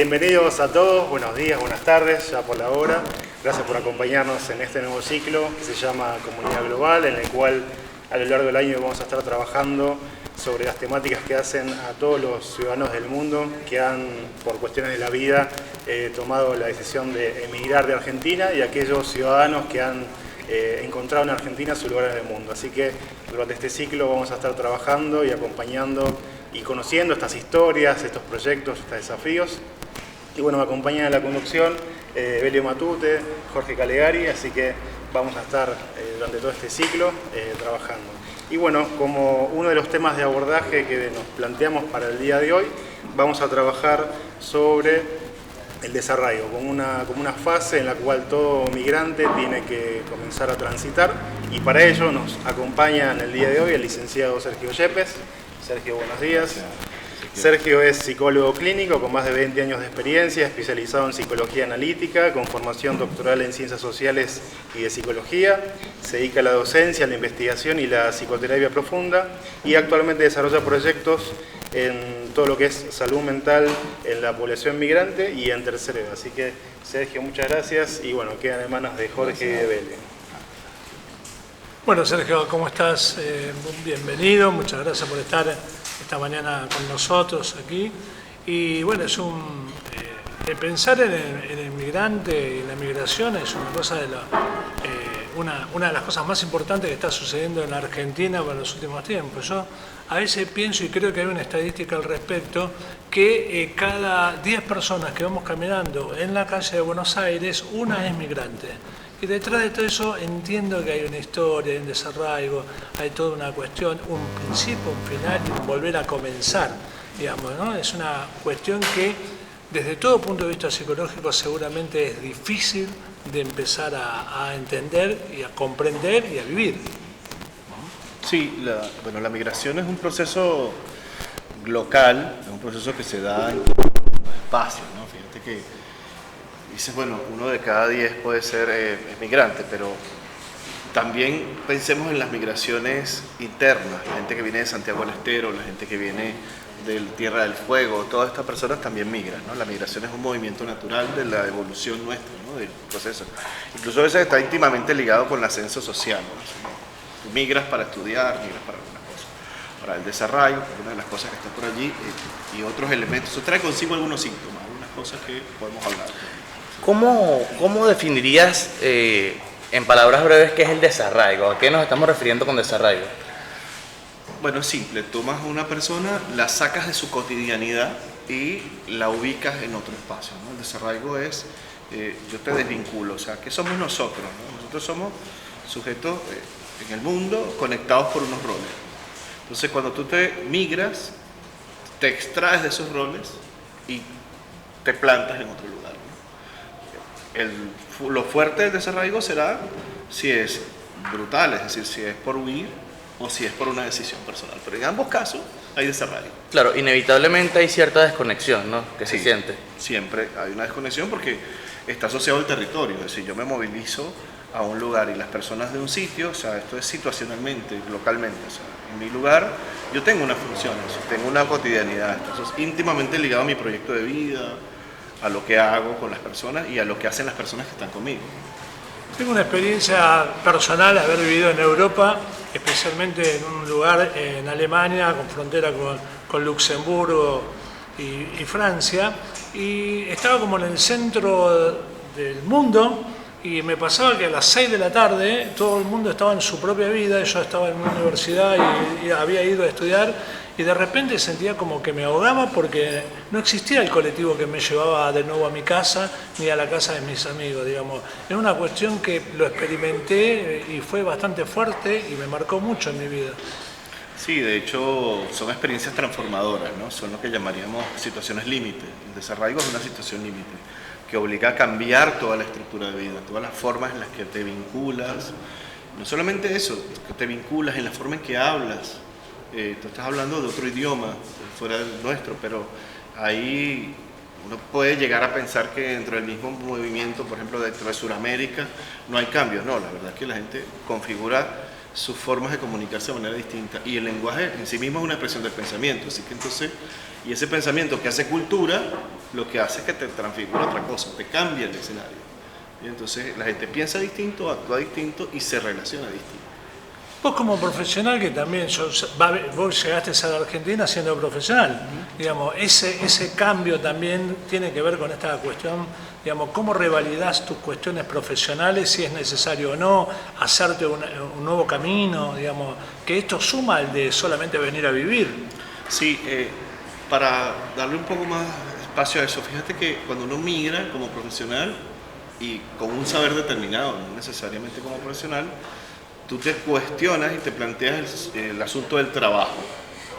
Bienvenidos a todos, buenos días, buenas tardes, ya por la hora. Gracias por acompañarnos en este nuevo ciclo que se llama Comunidad Global, en el cual a lo largo del año vamos a estar trabajando sobre las temáticas que hacen a todos los ciudadanos del mundo que han, por cuestiones de la vida, tomado la decisión de emigrar de Argentina, y aquellos ciudadanos que han encontrado en Argentina su lugar en el mundo. Así que durante este ciclo vamos a estar trabajando y acompañando y conociendo estas historias, estos proyectos, estos desafíos. Y bueno, me acompaña en la conducción Belio Matute, Jorge Calegari, así que vamos a estar durante todo este ciclo trabajando. Y bueno, como uno de los temas de abordaje que nos planteamos para el día de hoy, vamos a trabajar sobre el desarraigo, como una fase en la cual todo migrante tiene que comenzar a transitar, y para ello nos acompaña en el día de hoy el licenciado Sergio Yepes. Sergio, buenos días. Sergio es psicólogo clínico con más de 20 años de experiencia, especializado en psicología analítica, con formación doctoral en ciencias sociales y de psicología. Se dedica a la docencia, a la investigación y la psicoterapia profunda, y actualmente desarrolla proyectos en todo lo que es salud mental en la población migrante y en tercera edad. Así que, Sergio, muchas gracias, y bueno, quedan en manos de Jorge y de Belio. Bueno, Sergio, ¿cómo estás? Bienvenido, muchas gracias por estar esta mañana con nosotros aquí. Y bueno, es pensar en el migrante y la migración es una cosa una de las cosas más importantes que está sucediendo en la Argentina para los últimos tiempos. Yo a veces pienso, y creo que hay una estadística al respecto, que cada 10 personas que vamos caminando en la calle de Buenos Aires, una es migrante. Y detrás de todo eso entiendo que hay una historia, hay un desarraigo, hay toda una cuestión, un principio, un final y un volver a comenzar, digamos, ¿no? Es una cuestión que desde todo punto de vista psicológico seguramente es difícil de empezar a entender y a comprender y a vivir. Sí, la migración es un proceso local, es un proceso que se da en espacios, ¿no? Fíjate que dices, bueno, uno de cada 10 puede ser migrante, pero también pensemos en las migraciones internas, la gente que viene de Santiago del Estero, la gente que viene de Tierra del Fuego, todas estas personas también migran, ¿no? La migración es un movimiento natural de la evolución nuestra, ¿no? Del proceso. Incluso a veces está íntimamente ligado con el ascenso social, ¿no? Tú migras para estudiar, migras para alguna cosa. Para el desarraigo, una de las cosas que está por allí, y otros elementos. Eso trae consigo algunos síntomas, algunas cosas que podemos hablar. ¿Cómo definirías en palabras breves qué es el desarraigo? ¿A qué nos estamos refiriendo con desarraigo? Bueno, es simple. Tomas a una persona, la sacas de su cotidianidad y la ubicas en otro espacio, ¿no? El desarraigo es, yo te desvinculo, o sea, ¿qué somos nosotros, ¿no? Nosotros somos sujetos en el mundo conectados por unos roles. Entonces, cuando tú te migras, te extraes de esos roles y te plantas en otro lugar, ¿no? Lo fuerte del desarraigo será si es brutal, es decir, si es por huir o si es por una decisión personal. Pero en ambos casos hay desarraigo. Claro, inevitablemente hay cierta desconexión, ¿no? Que se siente. Siempre hay una desconexión porque está asociado al territorio. Es decir, yo me movilizo a un lugar y las personas de un sitio, o sea, esto es situacionalmente, localmente. O sea, en mi lugar yo tengo unas funciones, tengo una cotidianidad. Eso es íntimamente ligado a mi proyecto de vida, a lo que hago con las personas y a lo que hacen las personas que están conmigo. Tengo una experiencia personal, haber vivido en Europa, especialmente en un lugar en Alemania, con frontera con Luxemburgo y Francia, y estaba como en el centro del mundo, y me pasaba que a las 6 de la tarde todo el mundo estaba en su propia vida, yo estaba en una universidad y había ido a estudiar, y de repente sentía como que me ahogaba porque no existía el colectivo que me llevaba de nuevo a mi casa ni a la casa de mis amigos, digamos. Es una cuestión que lo experimenté y fue bastante fuerte y me marcó mucho en mi vida. Sí, de hecho son experiencias transformadoras, ¿no? Son lo que llamaríamos situaciones límite. El desarraigo es una situación límite que obliga a cambiar toda la estructura de vida, todas las formas en las que te vinculas. No solamente eso, que te vinculas en la forma en que hablas. Tú estás hablando de otro idioma fuera del nuestro, pero ahí uno puede llegar a pensar que dentro del mismo movimiento, por ejemplo, dentro de Sudamérica, no hay cambios. No, la verdad es que la gente configura sus formas de comunicarse de manera distinta. Y el lenguaje en sí mismo es una expresión del pensamiento. Así que entonces, y ese pensamiento que hace cultura, lo que hace es que te transfigura otra cosa, te cambia el escenario. Y entonces la gente piensa distinto, actúa distinto y se relaciona distinto. Vos como profesional, que también vos llegaste a la Argentina siendo profesional, digamos, ese cambio también tiene que ver con esta cuestión, digamos, cómo revalidás tus cuestiones profesionales, si es necesario o no, hacerte un nuevo camino, digamos, que esto suma al de solamente venir a vivir. Sí, para darle un poco más espacio a eso, fíjate que cuando uno migra como profesional y con un saber determinado, no necesariamente como profesional, tú te cuestionas y te planteas el asunto del trabajo.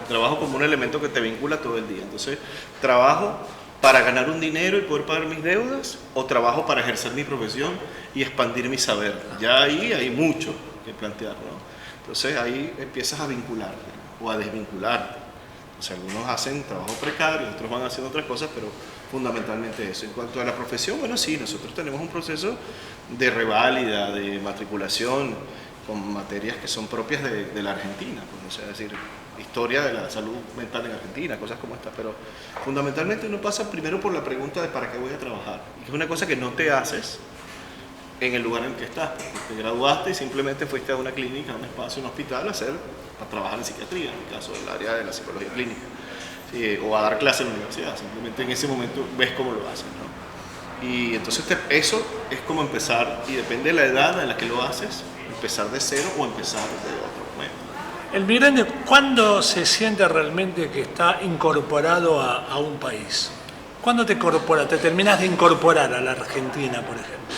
El trabajo como un elemento que te vincula todo el día. Entonces, ¿trabajo para ganar un dinero y poder pagar mis deudas? ¿O trabajo para ejercer mi profesión y expandir mi saber? Ya ahí hay mucho que plantear, ¿no? Entonces, ahí empiezas a vincularte o a desvincularte. O sea, algunos hacen trabajo precario, otros van haciendo otras cosas, pero fundamentalmente eso. En cuanto a la profesión, bueno, sí, nosotros tenemos un proceso de reválida, de matriculación, con materias que son propias de la Argentina, pues, o sea, es decir, historia de la salud mental en Argentina, cosas como estas, pero fundamentalmente uno pasa primero por la pregunta de ¿para qué voy a trabajar? Y que es una cosa que no te haces en el lugar en el que estás, porque te graduaste y simplemente fuiste a una clínica, a un espacio, a un hospital a trabajar en psiquiatría, en el caso del área de la psicología clínica, ¿sí? O a dar clases en la universidad, simplemente en ese momento ves cómo lo hacen, ¿no? Y entonces eso es como empezar, y depende de la edad en la que lo haces, empezar de cero o empezar de otro momento. El migrante, ¿cuándo se siente realmente que está incorporado a un país? ¿Cuándo te terminas de incorporar a la Argentina, por ejemplo?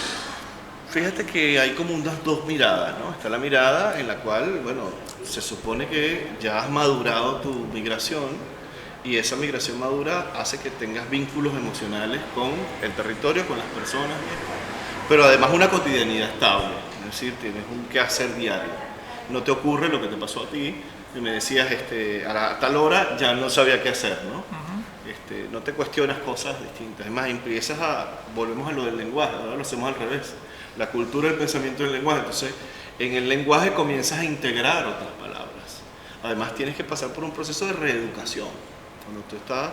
Fíjate que hay como unas dos miradas, ¿no? Está la mirada en la cual, bueno, se supone que ya has madurado tu migración y esa migración madura hace que tengas vínculos emocionales con el territorio, con las personas, pero además una cotidianidad estable, es decir, tienes un quehacer diario. No te ocurre lo que te pasó a ti, y me decías, a tal hora ya no sabía qué hacer, ¿no? No te cuestionas cosas distintas, es más, volvemos a lo del lenguaje, ahora lo hacemos al revés. La cultura del pensamiento del lenguaje. Entonces, en el lenguaje comienzas a integrar otras palabras. Además, tienes que pasar por un proceso de reeducación. Cuando tú estás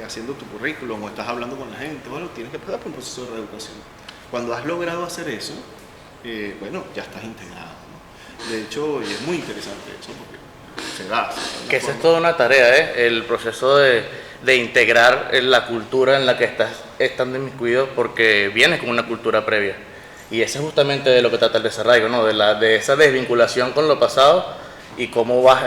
haciendo tu currículum o estás hablando con la gente, bueno, tienes que pasar por un proceso de reeducación. Cuando has logrado hacer eso, bueno, ya estás integrado, ¿no? De hecho, y es muy interesante eso porque se da. Que esa es toda una tarea, ¿eh? El proceso de integrar la cultura en la que estás estando inmiscuido, porque vienes con una cultura previa. Y eso es justamente de lo que trata el desarraigo, ¿no? De esa desvinculación con lo pasado y cómo vas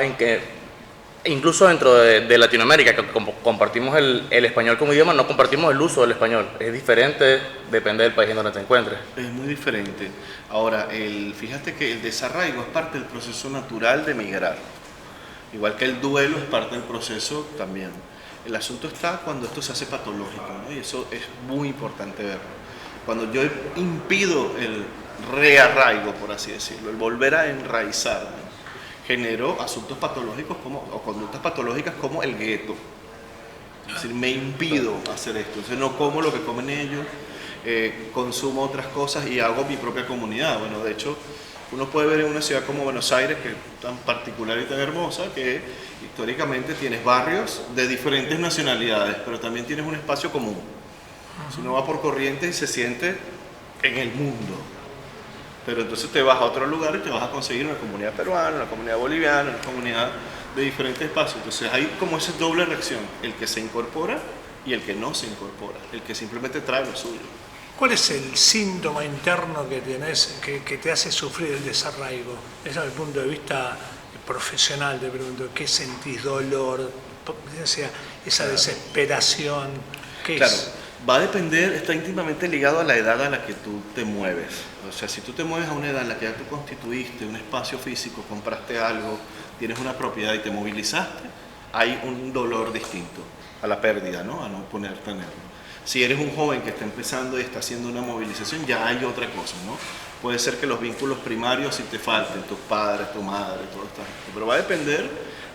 incluso dentro de Latinoamérica, que compartimos el español como idioma, no compartimos el uso del español. Es diferente, depende del país en donde te encuentres. Es muy diferente. Ahora, fíjate que el desarraigo es parte del proceso natural de migrar. Igual que el duelo es parte del proceso también. El asunto está cuando esto se hace patológico, ¿no? Y eso es muy importante verlo. Cuando yo impido el rearraigo, por así decirlo, el volver a enraizarme, genero asuntos patológicos o conductas patológicas como el gueto. Es decir, me impido hacer esto. Entonces no como lo que comen ellos, consumo otras cosas y hago mi propia comunidad. Bueno, de hecho, uno puede ver en una ciudad como Buenos Aires, que es tan particular y tan hermosa, que históricamente tienes barrios de diferentes nacionalidades, pero también tienes un espacio común. Si uno va por Corrientes y se siente en el mundo, pero entonces te vas a otro lugar y te vas a conseguir una comunidad peruana, una comunidad boliviana, una comunidad de diferentes espacios. Entonces hay como esa doble reacción, el que se incorpora y el que no se incorpora, el que simplemente trae lo suyo. ¿Cuál es el síntoma interno que tienes que te hace sufrir el desarraigo? Desde el punto de vista profesional, te pregunto, ¿qué sentís? ¿Dolor? Esa desesperación, ¿qué es? Va a depender, está íntimamente ligado a la edad a la que tú te mueves. O sea, si tú te mueves a una edad en la que ya tú constituiste un espacio físico, compraste algo, tienes una propiedad y te movilizaste, hay un dolor distinto a la pérdida, ¿no? A no poder tenerlo. Si eres un joven que está empezando y está haciendo una movilización, ya hay otra cosa, ¿no? Puede ser que los vínculos primarios si te falten, tus padres, tu madre, todo esto. Pero va a depender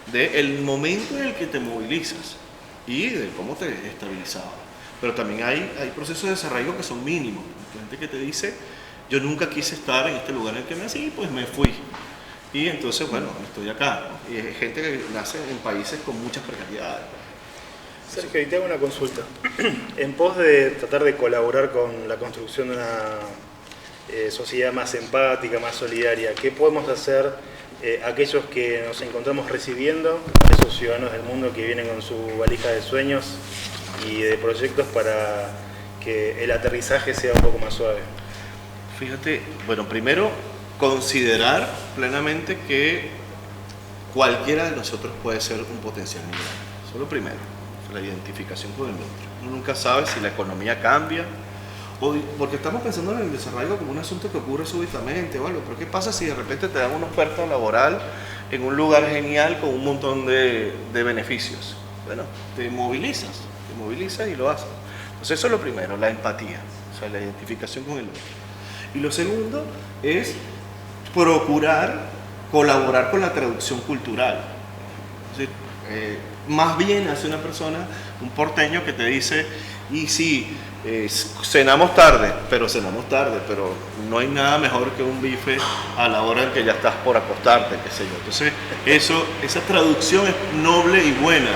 del momento en el que te movilizas y de cómo te estabilizabas. Pero también hay procesos de desarraigo que son mínimos. Hay gente que te dice, yo nunca quise estar en este lugar en el que nací, pues me fui. Y entonces, bueno, estoy acá, ¿no? Y hay gente que nace en países con muchas precariedades. Sergio, y te hago una consulta. En pos de tratar de colaborar con la construcción de una sociedad más empática, más solidaria, ¿qué podemos hacer aquellos que nos encontramos recibiendo, a esos ciudadanos del mundo que vienen con su valija de sueños y de proyectos para que el aterrizaje sea un poco más suave? Fíjate, bueno, primero considerar plenamente que cualquiera de nosotros puede ser un potencial migrante. Eso es lo primero, la identificación con el otro. Uno nunca sabe si la economía cambia, porque estamos pensando en el desarrollo como un asunto que ocurre súbitamente o algo, pero ¿qué pasa si de repente te dan una oferta laboral en un lugar genial con un montón de beneficios? Bueno, te movilizas y lo haces. Entonces eso es lo primero, la empatía, o sea, la identificación con el otro. Y lo segundo es procurar colaborar con la traducción cultural. Es decir, más bien hace una persona, un porteño que te dice, y sí, cenamos tarde, pero no hay nada mejor que un bife a la hora en que ya estás por acostarte, qué sé yo. Entonces, esa traducción es noble y buena.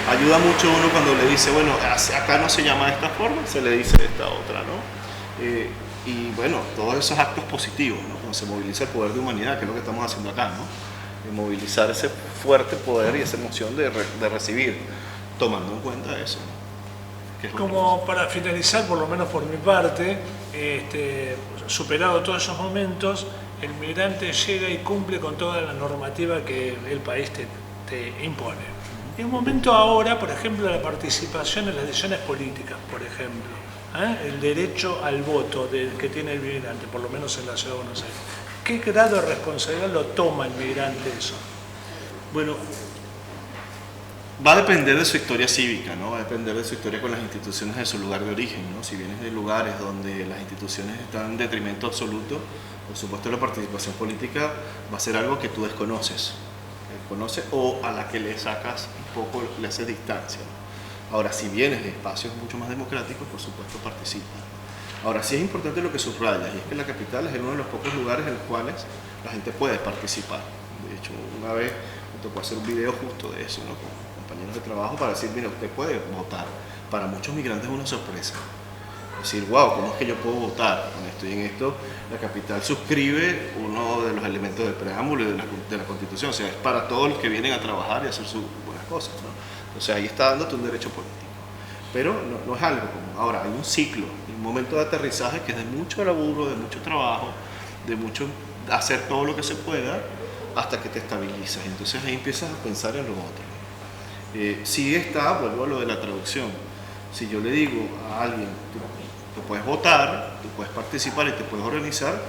Ayuda mucho uno cuando le dice, bueno, acá no se llama de esta forma, se le dice de esta otra, ¿no? Y bueno, todos esos actos positivos, ¿no? Cuando se moviliza el poder de humanidad, que es lo que estamos haciendo acá, ¿no? De movilizar ese fuerte poder y esa emoción de recibir, tomando en cuenta eso, ¿no? Como para finalizar, por lo menos por mi parte, superado todos esos momentos, el migrante llega y cumple con toda la normativa que el país te impone. En un momento ahora, por ejemplo, la participación en las decisiones políticas, por ejemplo, el derecho al voto que tiene el migrante, por lo menos en la ciudad de Buenos Aires. ¿Qué grado de responsabilidad lo toma el migrante eso? Bueno, va a depender de su historia cívica, ¿no? Va a depender de su historia con las instituciones de su lugar de origen, ¿no? Si vienes de lugares donde las instituciones están en detrimento absoluto, por supuesto la participación política va a ser algo que tú desconoces, o a la que le sacas un poco, le haces distancia, ¿no? Ahora, si vienes de espacios mucho más democráticos, por supuesto participa. Ahora, sí es importante lo que subrayas, y es que la capital es uno de los pocos lugares en los cuales la gente puede participar. De hecho, una vez me tocó hacer un video justo de eso, ¿no? Con compañeros de trabajo para decir, mira, usted puede votar. Para muchos migrantes es una sorpresa. Decir, wow, ¿cómo es que yo puedo votar con esto? Y en esto la capital suscribe uno de los elementos del preámbulo y de la Constitución. O sea, es para todos los que vienen a trabajar y a hacer sus buenas cosas, ¿no? O sea, ahí está dándote un derecho político. Pero no es algo como... Ahora, hay un ciclo, un momento de aterrizaje que es de mucho laburo, de mucho trabajo, de mucho hacer todo lo que se pueda hasta que te estabilizas. Entonces ahí empiezas a pensar en lo otro. Sí está, vuelvo a lo de la traducción. Si yo le digo a alguien, tú puedes votar, tú puedes participar y te puedes organizar,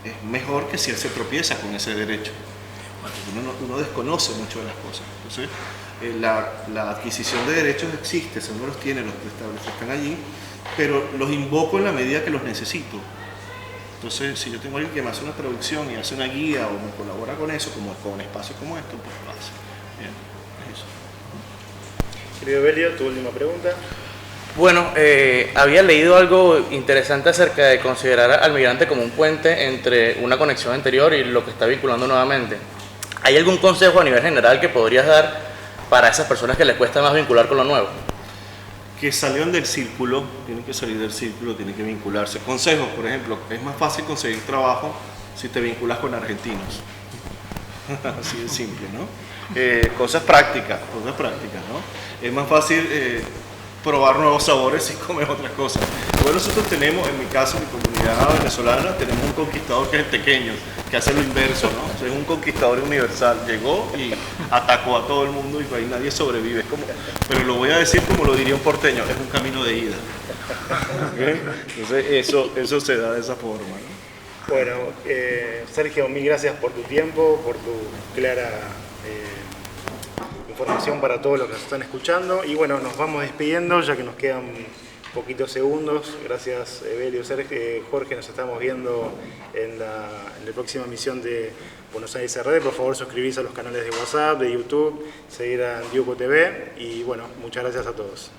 es mejor que si él se tropieza con ese derecho. Uno desconoce mucho de las cosas. Entonces, la adquisición de derechos existe, si uno los tiene, los están allí, pero los invoco en la medida que los necesito. Entonces, si yo tengo a alguien que me hace una traducción y hace una guía o me colabora con eso, como con espacios como estos, pues lo hace. Bien, es eso. Querido Belio, tu última pregunta. Bueno, había leído algo interesante acerca de considerar al migrante como un puente entre una conexión anterior y lo que está vinculando nuevamente. ¿Hay algún consejo a nivel general que podrías dar para esas personas que les cuesta más vincular con lo nuevo? Que salieron del círculo, tienen que salir del círculo, tienen que vincularse. Consejos, por ejemplo, es más fácil conseguir trabajo si te vinculas con argentinos. Así de simple, ¿no? Cosas prácticas, ¿no? Es más fácil probar nuevos sabores si comes otras cosas. Bueno, nosotros tenemos, en mi caso, en mi comunidad venezolana, tenemos un conquistador que es el tequeño, que hace lo inverso, ¿no? O sea, es un conquistador universal. Llegó y atacó a todo el mundo y ahí nadie sobrevive. Es como, pero lo voy a decir como lo diría un porteño, es un camino de ida. ¿Okay? Entonces eso se da de esa forma, ¿no? Bueno, Sergio, mil gracias por tu tiempo, por tu clara información para todos los que nos están escuchando. Y bueno, nos vamos despidiendo ya que nos quedan poquitos segundos. Gracias, Belio, Sergio, Jorge, nos estamos viendo en la próxima emisión de Buenos Aires RD. Por favor, suscribirse a los canales de WhatsApp, de YouTube, seguir a Diuco TV y bueno, muchas gracias a todos.